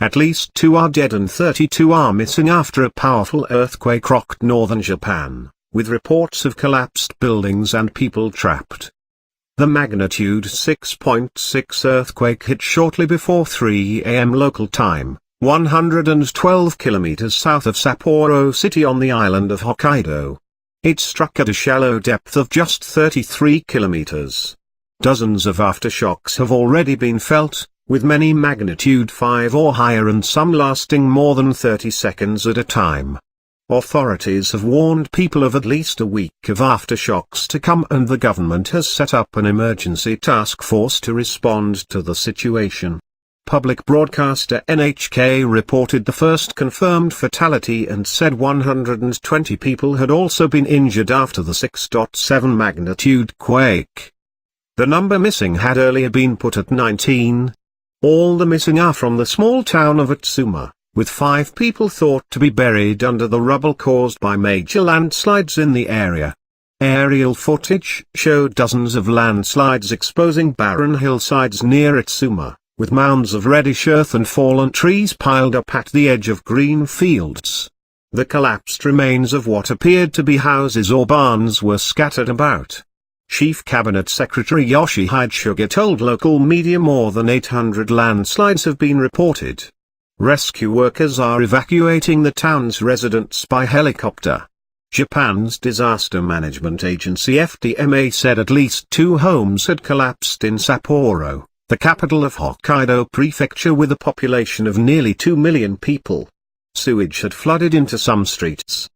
At least 2 are dead and 32 are missing after a powerful earthquake rocked northern Japan, with reports of collapsed buildings and people trapped. The magnitude 6.6 earthquake hit shortly before 3 a.m. local time, 112 kilometers south of Sapporo City on the island of Hokkaido. It struck at a shallow depth of just 33 kilometers. Dozens of aftershocks have already been felt, with many magnitude 5 or higher and some lasting more than 30 seconds at a time. Authorities have warned people of at least a week of aftershocks to come, and the government has set up an emergency task force to respond to the situation. Public broadcaster NHK reported the first confirmed fatality and said 120 people had also been injured after the 6.7 magnitude quake. The number missing had earlier been put at 19. All the missing are from the small town of Atsuma, with 5 people thought to be buried under the rubble caused by major landslides in the area. Aerial footage showed dozens of landslides exposing barren hillsides near Atsuma, with mounds of reddish earth and fallen trees piled up at the edge of green fields. The collapsed remains of what appeared to be houses or barns were scattered about. Chief Cabinet Secretary Yoshihide Suga told local media more than 800 landslides have been reported. Rescue workers are evacuating the town's residents by helicopter. Japan's disaster management agency FDMA said at least 2 homes had collapsed in Sapporo, the capital of Hokkaido Prefecture with a population of nearly 2 million people. Sewage had flooded into some streets.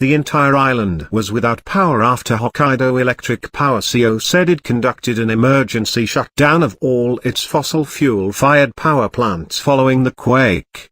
The entire island was without power after Hokkaido Electric Power Co. said it conducted an emergency shutdown of all its fossil fuel-fired power plants following the quake.